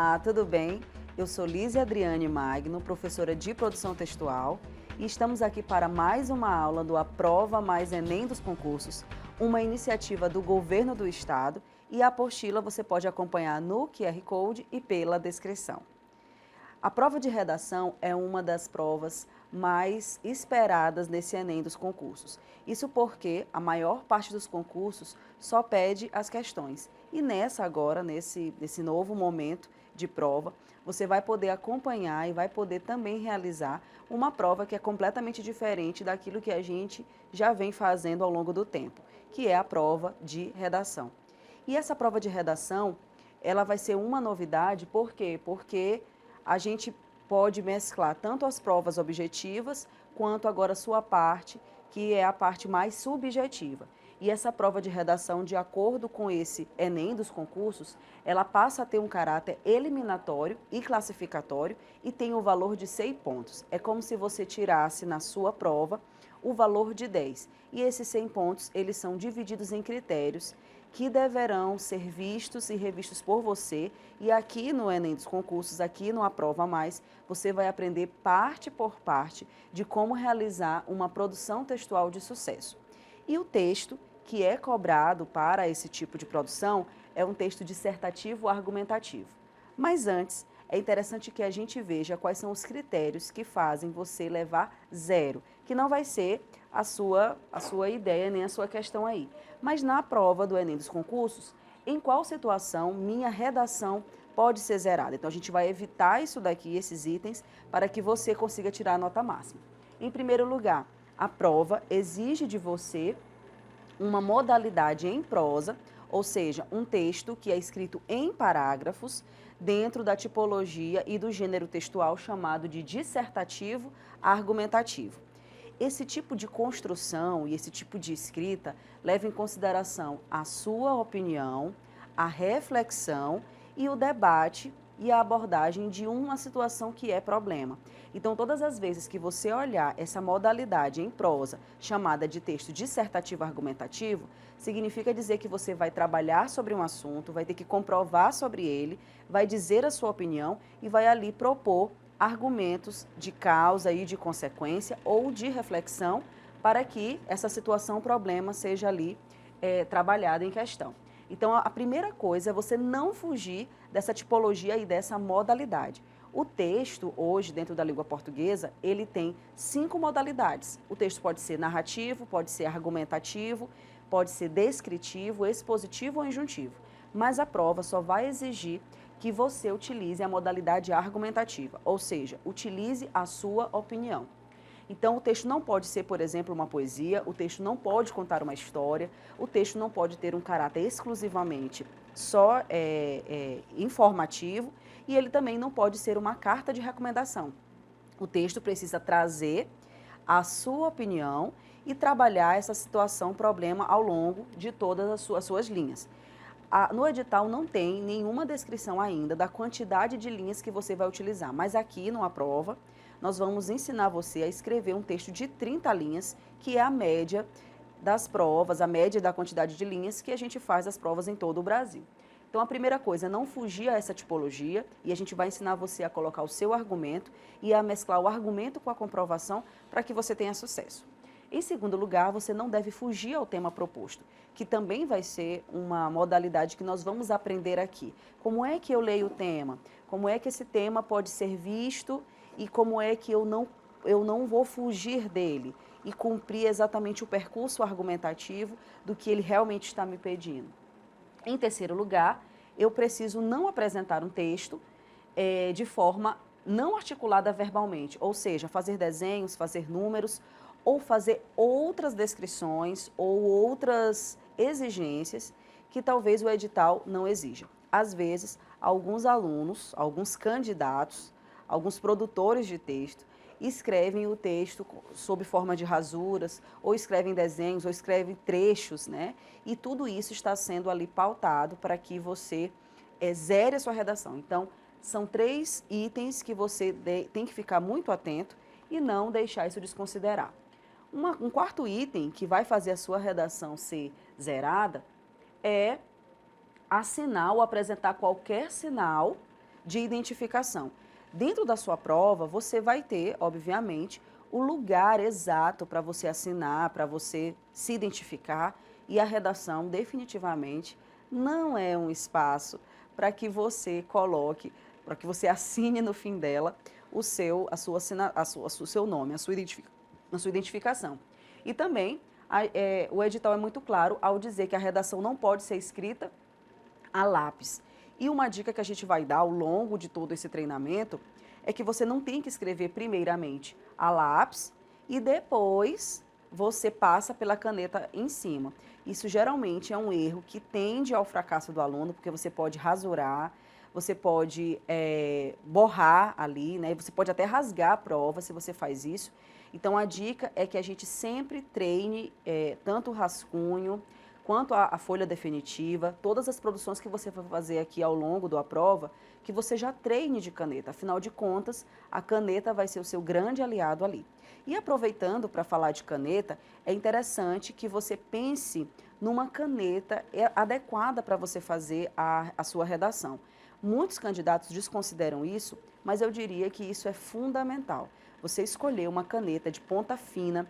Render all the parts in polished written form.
Olá, tudo bem? Eu sou Lízia Adriane Magno, professora de produção textual, e estamos aqui para mais uma aula do Aprova Mais Enem dos Concursos, uma iniciativa do Governo do Estado, e a apostila você pode acompanhar no QR Code e pela descrição. A prova de redação é uma das provas mais esperadas nesse Enem dos concursos. Isso porque a maior parte dos concursos só pede as questões. E nessa agora, nesse novo momento de prova, você vai poder acompanhar e vai poder também realizar uma prova que é completamente diferente daquilo que a gente já vem fazendo ao longo do tempo, que é a prova de redação. E essa prova de redação, ela vai ser uma novidade, por quê? Porque a gente pode mesclar tanto as provas objetivas, quanto agora a sua parte, que é a parte mais subjetiva. E essa prova de redação, de acordo com esse Enem dos concursos, ela passa a ter um caráter eliminatório e classificatório e tem o valor de 100 pontos. É como se você tirasse na sua prova o valor de 10. E esses 100 pontos, eles são divididos em critérios que deverão ser vistos e revistos por você. E aqui no Enem dos concursos, aqui no Aprova Mais, você vai aprender parte por parte de como realizar uma produção textual de sucesso. E o texto que é cobrado para esse tipo de produção é um texto dissertativo argumentativo. Mas antes, é interessante que a gente veja quais são os critérios que fazem você levar 0, que não vai ser a sua ideia nem a sua questão aí. Mas na prova do Enem dos concursos, em qual situação minha redação pode ser zerada? Então a gente vai evitar isso daqui, esses itens, para que você consiga tirar a nota máxima. Em primeiro lugar, a prova exige de você uma modalidade em prosa, ou seja, um texto que é escrito em parágrafos, dentro da tipologia e do gênero textual chamado de dissertativo argumentativo. Esse tipo de construção e esse tipo de escrita leva em consideração a sua opinião, a reflexão e o debate e a abordagem de uma situação que é problema. Então, todas as vezes que você olhar essa modalidade em prosa, chamada de texto dissertativo argumentativo, significa dizer que você vai trabalhar sobre um assunto, vai ter que comprovar sobre ele, vai dizer a sua opinião e vai ali propor argumentos de causa e de consequência ou de reflexão para que essa situação, problema, seja ali trabalhada em questão. Então, a primeira coisa é você não fugir dessa tipologia e dessa modalidade. O texto, hoje, dentro da língua portuguesa, ele tem 5 modalidades. O texto pode ser narrativo, pode ser argumentativo, pode ser descritivo, expositivo ou injuntivo. Mas a prova só vai exigir que você utilize a modalidade argumentativa, ou seja, utilize a sua opinião. Então, o texto não pode ser, por exemplo, uma poesia, o texto não pode contar uma história, o texto não pode ter um caráter exclusivamente só informativo e ele também não pode ser uma carta de recomendação. O texto precisa trazer a sua opinião e trabalhar essa situação, problema, ao longo de todas as suas linhas. No edital não tem nenhuma descrição ainda da quantidade de linhas que você vai utilizar, mas aqui no Aprova, nós vamos ensinar você a escrever um texto de 30 linhas, que é a média das provas, a média da quantidade de linhas que a gente faz as provas em todo o Brasil. Então, a primeira coisa é não fugir a essa tipologia e a gente vai ensinar você a colocar o seu argumento e a mesclar o argumento com a comprovação para que você tenha sucesso. Em segundo lugar, você não deve fugir ao tema proposto, que também vai ser uma modalidade que nós vamos aprender aqui. Como é que eu leio o tema? Como é que esse tema pode ser visto e como é que eu não vou fugir dele e cumprir exatamente o percurso argumentativo do que ele realmente está me pedindo. Em terceiro lugar, eu preciso não apresentar um texto de forma não articulada verbalmente, ou seja, fazer desenhos, fazer números, ou fazer outras descrições ou outras exigências que talvez o edital não exija. Às vezes, alguns alunos, alguns candidatos, alguns produtores de texto escrevem o texto sob forma de rasuras, ou escrevem desenhos, ou escrevem trechos, né? E tudo isso está sendo ali pautado para que você zere a sua redação. Então, são 3 itens que você tem que ficar muito atento e não deixar isso desconsiderar. Um quarto item que vai fazer a sua redação ser zerada é assinar ou apresentar qualquer sinal de identificação. Dentro da sua prova, você vai ter, obviamente, o lugar exato para você assinar, para você se identificar, e a redação definitivamente não é um espaço para que você coloque, para que você assine no fim dela o seu nome, a sua identificação. E também o edital é muito claro ao dizer que a redação não pode ser escrita a lápis. E uma dica que a gente vai dar ao longo de todo esse treinamento é que você não tem que escrever primeiramente a lápis e depois você passa pela caneta em cima. Isso geralmente é um erro que tende ao fracasso do aluno, porque você pode rasurar, você pode borrar ali, né? Você pode até rasgar a prova se você faz isso. Então, a dica é que a gente sempre treine tanto o rascunho quanto a folha definitiva, todas as produções que você for fazer aqui ao longo da prova, que você já treine de caneta. Afinal de contas, a caneta vai ser o seu grande aliado ali. E aproveitando para falar de caneta, é interessante que você pense numa caneta adequada para você fazer a sua redação. Muitos candidatos desconsideram isso, mas eu diria que isso é fundamental. Você escolher uma caneta de ponta fina,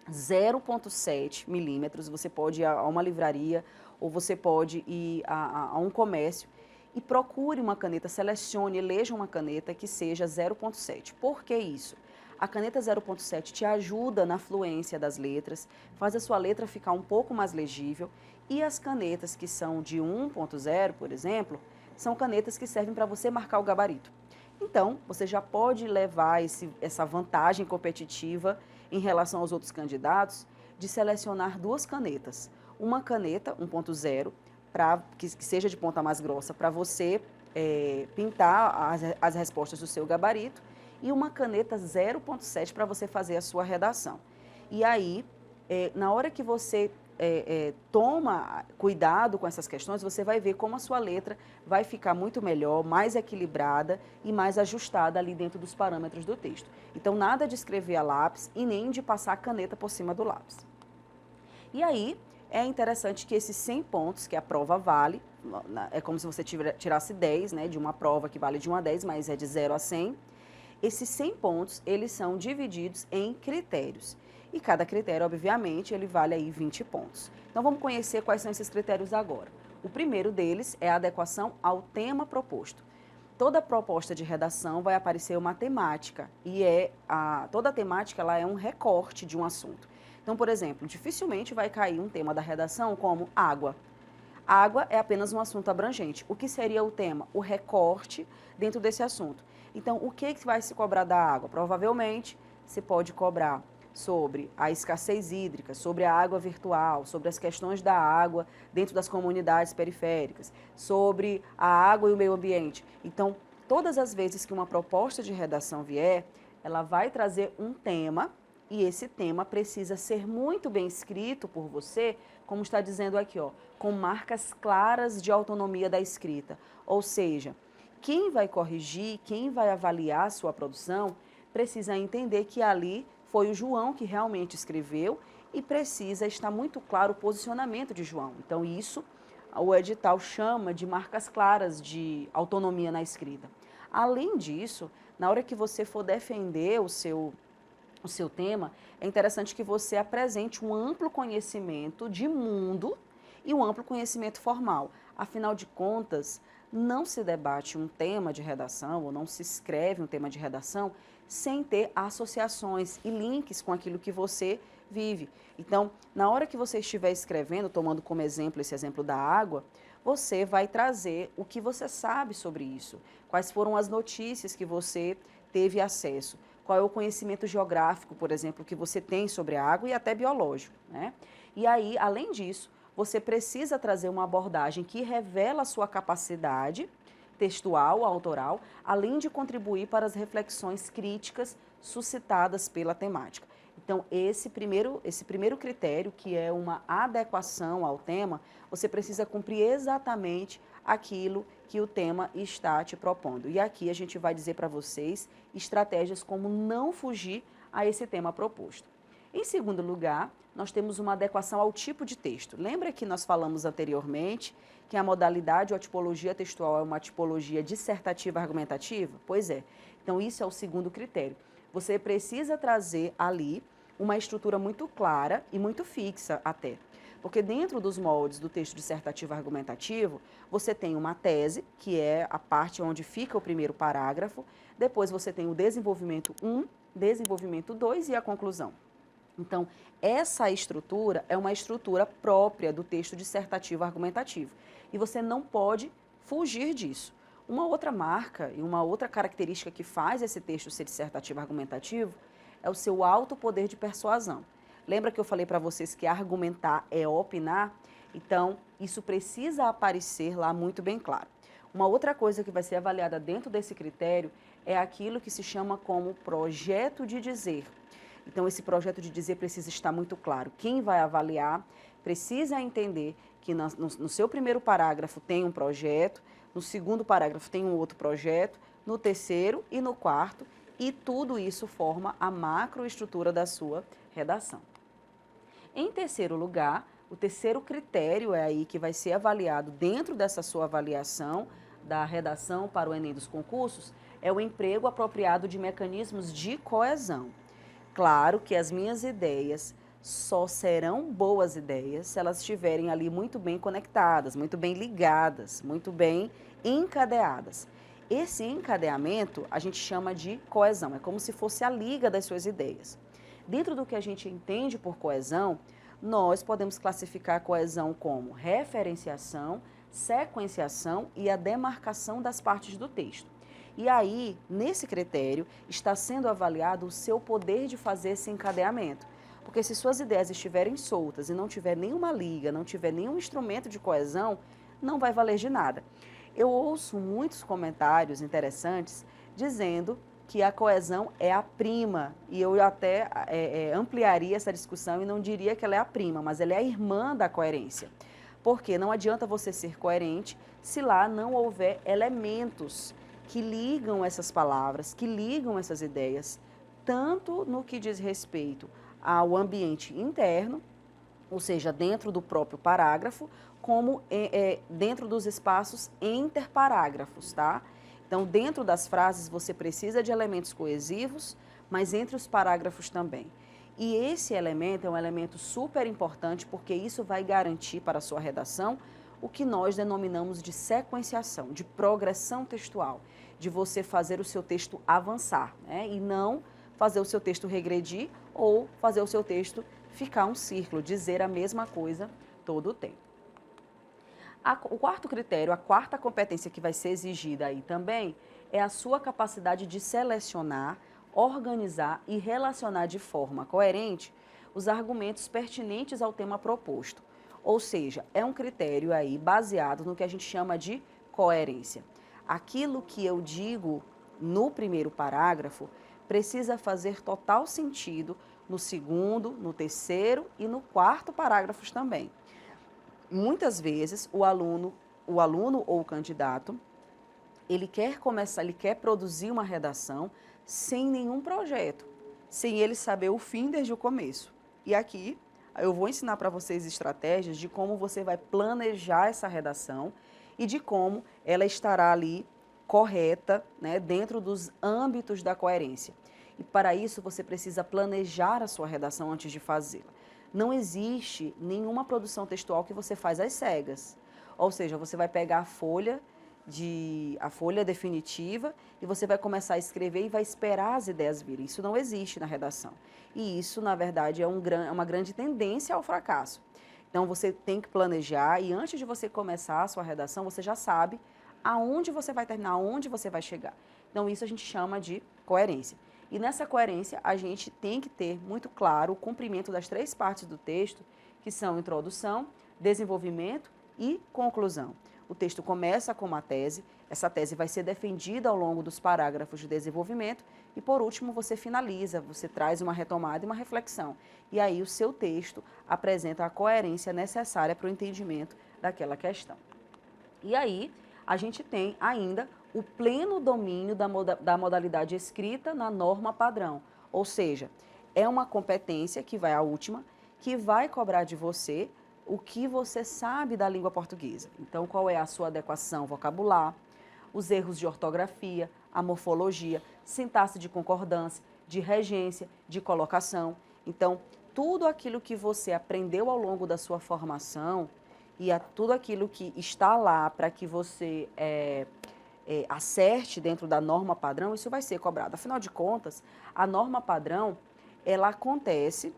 0,7 milímetros, você pode ir a uma livraria ou você pode ir a um comércio e procure uma caneta, selecione, eleja uma caneta que seja 0,7. Por que isso? A caneta 0,7 te ajuda na fluência das letras, faz a sua letra ficar um pouco mais legível, e as canetas que são de 1,0, por exemplo, são canetas que servem para você marcar o gabarito. Então, você já pode levar essa vantagem competitiva em relação aos outros candidatos de selecionar duas canetas. Uma caneta 1,0, que seja de ponta mais grossa, para você pintar as respostas do seu gabarito, e uma caneta 0,7 para você fazer a sua redação. E aí, na hora que você toma cuidado com essas questões, você vai ver como a sua letra vai ficar muito melhor, mais equilibrada e mais ajustada ali dentro dos parâmetros do texto. Então, nada de escrever a lápis e nem de passar a caneta por cima do lápis. E aí, é interessante que esses 100 pontos que a prova vale, é como se você tirasse 10, né, de uma prova que vale de 1 a 10, mas é de 0 a 100. Esses 100 pontos, eles são divididos em critérios. E cada critério, obviamente, ele vale aí 20 pontos. Então, vamos conhecer quais são esses critérios agora. O primeiro deles é a adequação ao tema proposto. Toda proposta de redação vai aparecer uma temática, e toda a temática ela é um recorte de um assunto. Então, por exemplo, dificilmente vai cair um tema da redação como água. Água é apenas um assunto abrangente. O que seria o tema? O recorte dentro desse assunto. Então, o que vai se cobrar da água? Provavelmente, se pode cobrar sobre a escassez hídrica, sobre a água virtual, sobre as questões da água dentro das comunidades periféricas, sobre a água e o meio ambiente. Então, todas as vezes que uma proposta de redação vier, ela vai trazer um tema, e esse tema precisa ser muito bem escrito por você, como está dizendo aqui, ó, com marcas claras de autonomia da escrita. Ou seja, quem vai corrigir, quem vai avaliar a sua produção, precisa entender que ali foi o João que realmente escreveu e precisa estar muito claro o posicionamento de João. Então, isso o edital chama de marcas claras de autonomia na escrita. Além disso, na hora que você for defender o seu tema, é interessante que você apresente um amplo conhecimento de mundo e um amplo conhecimento formal. Afinal de contas, não se debate um tema de redação ou não se escreve um tema de redação sem ter associações e links com aquilo que você vive. Então, na hora que você estiver escrevendo, tomando como exemplo esse exemplo da água, você vai trazer o que você sabe sobre isso, quais foram as notícias que você teve acesso, qual é o conhecimento geográfico, por exemplo, que você tem sobre a água e até biológico, né? E aí, além disso, você precisa trazer uma abordagem que revela a sua capacidade textual, autoral, além de contribuir para as reflexões críticas suscitadas pela temática. Então, esse primeiro critério, que é uma adequação ao tema, você precisa cumprir exatamente aquilo que o tema está te propondo. E aqui a gente vai dizer para vocês estratégias como não fugir a esse tema proposto. Em segundo lugar, nós temos uma adequação ao tipo de texto. Lembra que nós falamos anteriormente que a modalidade ou a tipologia textual é uma tipologia dissertativa argumentativa? Pois é. Então, isso é o segundo critério. Você precisa trazer ali uma estrutura muito clara e muito fixa até. Porque dentro dos moldes do texto dissertativo argumentativo, você tem uma tese, que é a parte onde fica o primeiro parágrafo, depois você tem o desenvolvimento 1, desenvolvimento 2 e a conclusão. Então, essa estrutura é uma estrutura própria do texto dissertativo argumentativo. E você não pode fugir disso. Uma outra marca e uma outra característica que faz esse texto ser dissertativo argumentativo é o seu alto poder de persuasão. Lembra que eu falei para vocês que argumentar é opinar? Então, isso precisa aparecer lá muito bem claro. Uma outra coisa que vai ser avaliada dentro desse critério é aquilo que se chama como projeto de dizer. Então, esse projeto de dizer precisa estar muito claro. Quem vai avaliar precisa entender que no seu primeiro parágrafo tem um projeto, no segundo parágrafo tem um outro projeto, no terceiro e no quarto, e tudo isso forma a macroestrutura da sua redação. Em terceiro lugar, o terceiro critério é aí que vai ser avaliado dentro dessa sua avaliação da redação para o Enem dos concursos, é o emprego apropriado de mecanismos de coesão. Claro que as minhas ideias só serão boas ideias se elas estiverem ali muito bem conectadas, muito bem ligadas, muito bem encadeadas. Esse encadeamento a gente chama de coesão, é como se fosse a liga das suas ideias. Dentro do que a gente entende por coesão, nós podemos classificar a coesão como referenciação, sequenciação e a demarcação das partes do texto. E aí, nesse critério, está sendo avaliado o seu poder de fazer esse encadeamento. Porque se suas ideias estiverem soltas e não tiver nenhuma liga, não tiver nenhum instrumento de coesão, não vai valer de nada. Eu ouço muitos comentários interessantes dizendo que a coesão é a prima, e eu até ampliaria essa discussão e não diria que ela é a prima, mas ela é a irmã da coerência. Porque não adianta você ser coerente se lá não houver elementos que ligam essas palavras, que ligam essas ideias, tanto no que diz respeito ao ambiente interno, ou seja, dentro do próprio parágrafo, como dentro dos espaços interparágrafos, tá? Então, dentro das frases, você precisa de elementos coesivos, mas entre os parágrafos também. E esse elemento é um elemento super importante, porque isso vai garantir para a sua redação o que nós denominamos de sequenciação, de progressão textual, de você fazer o seu texto avançar, né? E não fazer o seu texto regredir ou fazer o seu texto ficar um círculo, dizer a mesma coisa todo o tempo. O quarto critério, a quarta competência que vai ser exigida aí também, é a sua capacidade de selecionar, organizar e relacionar de forma coerente os argumentos pertinentes ao tema proposto. Ou seja, é um critério aí baseado no que a gente chama de coerência. Aquilo que eu digo no primeiro parágrafo precisa fazer total sentido no segundo, no terceiro e no quarto parágrafos também. Muitas vezes o aluno ou o candidato, ele quer produzir uma redação sem nenhum projeto, sem ele saber o fim desde o começo. E aqui eu vou ensinar para vocês estratégias de como você vai planejar essa redação e de como ela estará ali correta, né, dentro dos âmbitos da coerência. E para isso você precisa planejar a sua redação antes de fazê-la. Não existe nenhuma produção textual que você faz às cegas. Ou seja, você vai pegar a folha definitiva e você vai começar a escrever e vai esperar as ideias virem. Isso não existe na redação. E isso, na verdade, é uma grande tendência ao fracasso. Então, você tem que planejar e antes de você começar a sua redação, você já sabe aonde você vai terminar, aonde você vai chegar. Então, isso a gente chama de coerência. E nessa coerência, a gente tem que ter muito claro o cumprimento das três partes do texto, que são introdução, desenvolvimento e conclusão. O texto começa com uma tese, essa tese vai ser defendida ao longo dos parágrafos de desenvolvimento e, por último, você finaliza, você traz uma retomada e uma reflexão. E aí o seu texto apresenta a coerência necessária para o entendimento daquela questão. E aí a gente tem ainda o pleno domínio da modalidade escrita na norma padrão, ou seja, é uma competência, que vai a última, que vai cobrar de você o que você sabe da língua portuguesa. Então, qual é a sua adequação vocabular, os erros de ortografia, a morfologia, sintaxe de concordância, de regência, de colocação. Então, tudo aquilo que você aprendeu ao longo da sua formação e tudo aquilo que está lá para que você acerte dentro da norma padrão, isso vai ser cobrado. Afinal de contas, a norma padrão, ela acontece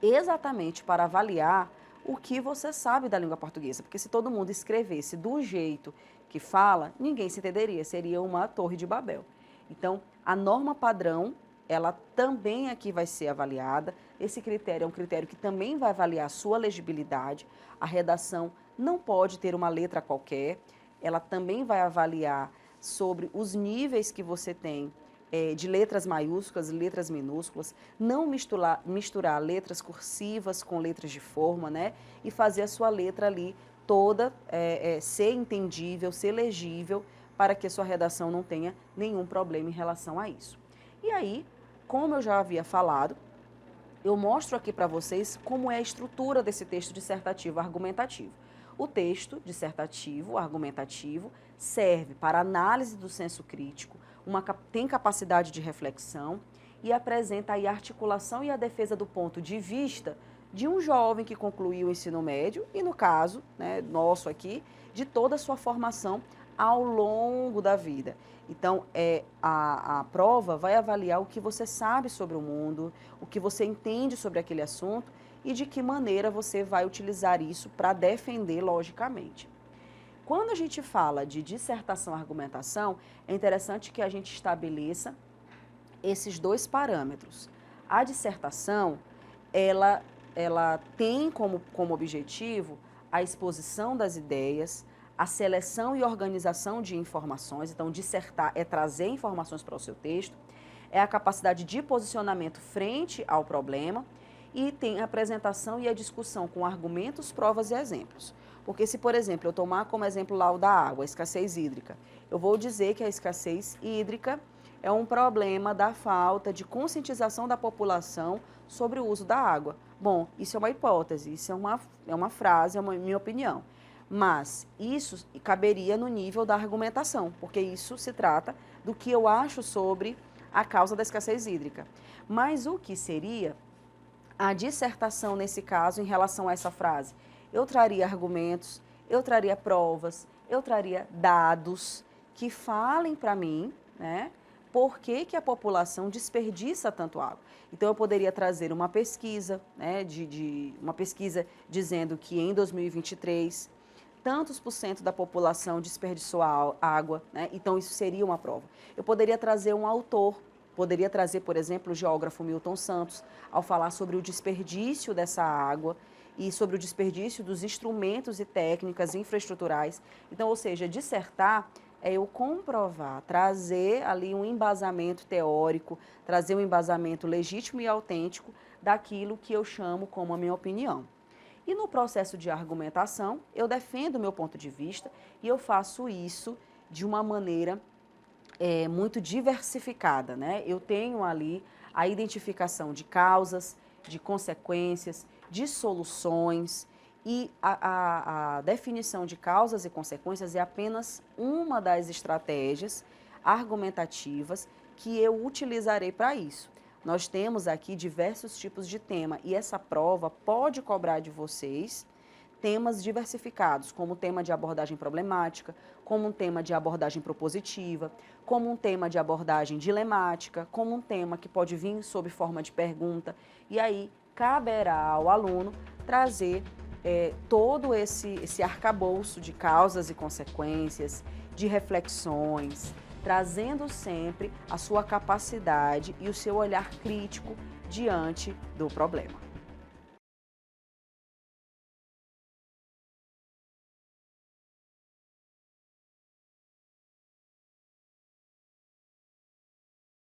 exatamente para avaliar o que você sabe da língua portuguesa. Porque se todo mundo escrevesse do jeito que fala, ninguém se entenderia, seria uma torre de Babel. Então, a norma padrão, ela também aqui vai ser avaliada. Esse critério é um critério que também vai avaliar a sua legibilidade. A redação não pode ter uma letra qualquer. Ela também vai avaliar sobre os níveis que você tem de letras maiúsculas e letras minúsculas, não misturar letras cursivas com letras de forma, né? E fazer a sua letra ali toda ser entendível, ser legível, para que a sua redação não tenha nenhum problema em relação a isso. E aí, como eu já havia falado, eu mostro aqui para vocês como é a estrutura desse texto dissertativo argumentativo. O texto dissertativo argumentativo serve para análise do senso crítico, tem capacidade de reflexão e apresenta aí a articulação e a defesa do ponto de vista de um jovem que concluiu o ensino médio e, no caso, né, nosso aqui, de toda a sua formação ao longo da vida. Então, a prova vai avaliar o que você sabe sobre o mundo, o que você entende sobre aquele assunto e de que maneira você vai utilizar isso para defender logicamente. Quando a gente fala de dissertação-argumentação, é interessante que a gente estabeleça esses dois parâmetros. A dissertação, ela tem como objetivo a exposição das ideias, a seleção e organização de informações. Então, dissertar é trazer informações para o seu texto, é a capacidade de posicionamento frente ao problema e tem a apresentação e a discussão com argumentos, provas e exemplos. Porque se, por exemplo, eu tomar como exemplo lá o da água, a escassez hídrica, eu vou dizer que a escassez hídrica é um problema da falta de conscientização da população sobre o uso da água. Bom, isso é uma hipótese, isso é uma frase, é uma minha opinião. Mas isso caberia no nível da argumentação, porque isso se trata do que eu acho sobre a causa da escassez hídrica. Mas o que seria a dissertação nesse caso em relação a essa frase? Eu traria argumentos, eu traria provas, eu traria dados que falem para mim, né, por que a população desperdiça tanto água. Então, eu poderia trazer uma pesquisa, né, uma pesquisa dizendo que em 2023, tantos por cento da população desperdiçou água, né, então isso seria uma prova. Eu poderia trazer um autor, poderia trazer, por exemplo, o geógrafo Milton Santos, ao falar sobre o desperdício dessa água, e sobre o desperdício dos instrumentos e técnicas infraestruturais. Então, ou seja, dissertar é eu comprovar, trazer ali um embasamento teórico, trazer um embasamento legítimo e autêntico daquilo que eu chamo como a minha opinião. E no processo de argumentação, eu defendo o meu ponto de vista e eu faço isso de uma maneira muito diversificada, né? Eu tenho ali a identificação de causas, de consequências, de soluções, e a definição de causas e consequências é apenas uma das estratégias argumentativas que eu utilizarei para isso. Nós temos aqui diversos tipos de tema e essa prova pode cobrar de vocês temas diversificados, como o tema de abordagem problemática, como um tema de abordagem propositiva, como um tema de abordagem dilemática, como um tema que pode vir sob forma de pergunta. E aí caberá ao aluno trazer todo esse arcabouço de causas e consequências, de reflexões, trazendo sempre a sua capacidade e o seu olhar crítico diante do problema.